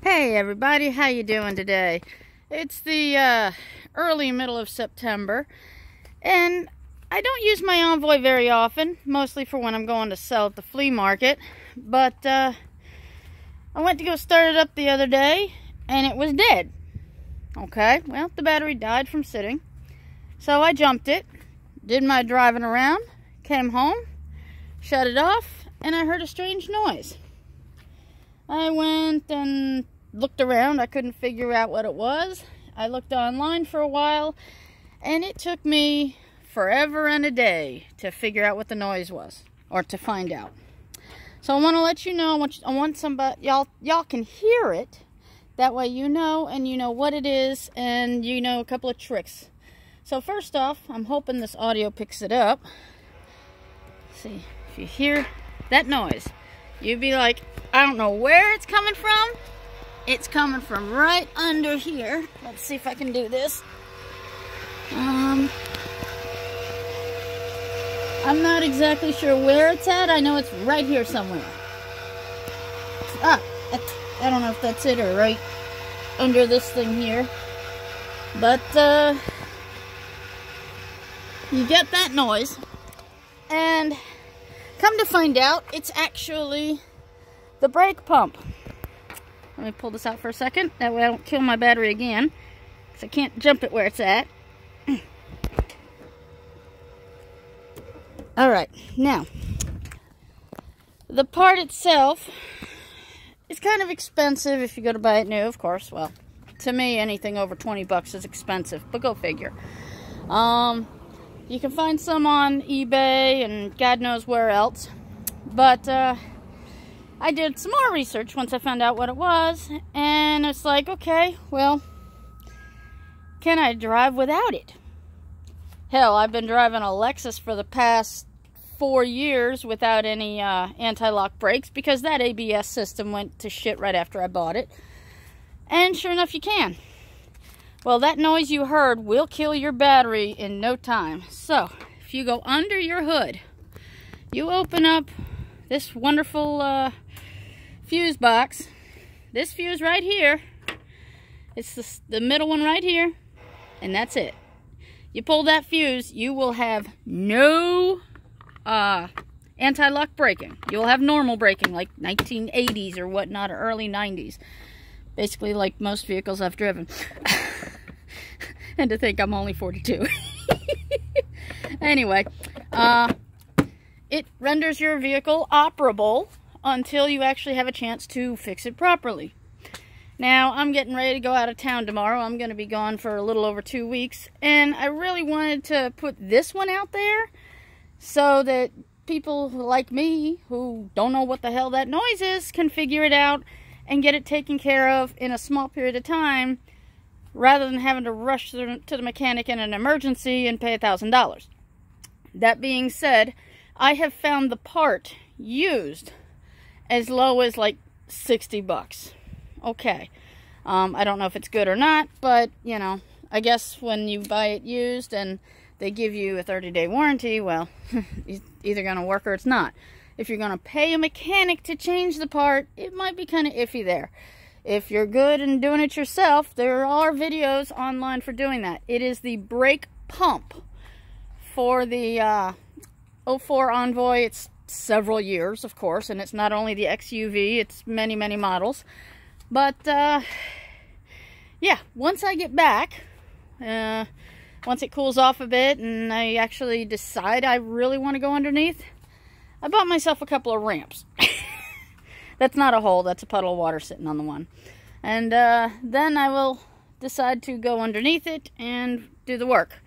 Hey everybody, how you doing today? It's the early middle of September, and I don't use my Envoy very often, mostly for when I'm going to sell at the flea market, but I went to go start it up the other day, and it was dead. Okay, well, the battery died from sitting, so I jumped it, did my driving around, came home, shut it off, and I heard a strange noise. I went and looked around. I couldn't figure out what it was. I looked online for a while, and it took me forever and a day to figure out what the noise was, or to find out. So I want to let you know. I want somebody, y'all can hear it. That way you know, and you know what it is, and you know a couple of tricks. So first off, I'm hoping this audio picks it up. See if you hear that noise. You'd be like, I don't know where it's coming from. It's coming from right under here. Let's see if I can do this. I'm not exactly sure where it's at. I know it's right here somewhere. I don't know if that's it or right under this thing here. But, you get that noise. And come to find out, it's actually the brake pump. Let me pull this out for a second. That way I don't kill my battery again, because I can't jump it where it's at. Alright, now, the part itself is kind of expensive if you go to buy it new, of course. Well, to me, anything over 20 bucks is expensive, but go figure. You can find some on eBay and God knows where else. But I did some more research once I found out what it was. And it's like, okay, well, can I drive without it? Hell, I've been driving a Lexus for the past 4 years without any anti-lock brakes because that ABS system went to shit right after I bought it. And sure enough, you can. Well, that noise you heard will kill your battery in no time. So, if you go under your hood, you open up this wonderful fuse box. This fuse right here, it's the middle one right here, and that's it. You pull that fuse, you will have no anti-lock braking. You'll have normal braking, like 1980s or whatnot, or early 90s. Basically like most vehicles I've driven. And to think I'm only 42. Anyway, it renders your vehicle operable until you actually have a chance to fix it properly. Now, I'm getting ready to go out of town tomorrow. I'm going to be gone for a little over 2 weeks. And I really wanted to put this one out there so that people like me who don't know what the hell that noise is can figure it out and get it taken care of in a small period of time, rather than having to rush to the mechanic in an emergency and pay $1,000. That being said, I have found the part used as low as like 60 bucks. Okay. I don't know if it's good or not, but, you know, I guess when you buy it used and they give you a 30-day warranty, well, it's either going to work or it's not. If you're going to pay a mechanic to change the part, it might be kind of iffy there. If you're good and doing it yourself, there are videos online for doing that. It is the brake pump for the 04 Envoy. It's several years, of course, and it's not only the XUV, it's many, many models. But, yeah, once I get back, once it cools off a bit and I actually decide I really want to go underneath, I bought myself a couple of ramps. That's not a hole, that's a puddle of water sitting on the one. And then I will decide to go underneath it and do the work.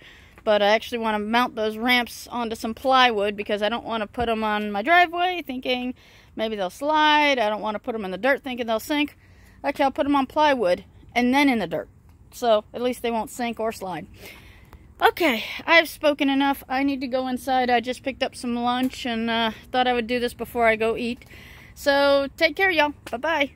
But I actually want to mount those ramps onto some plywood because I don't want to put them on my driveway thinking maybe they'll slide. I don't want to put them in the dirt thinking they'll sink. Okay, I'll put them on plywood and then in the dirt. So at least they won't sink or slide. Okay, I've spoken enough. I need to go inside. I just picked up some lunch and thought I would do this before I go eat. So, take care, y'all. Bye-bye.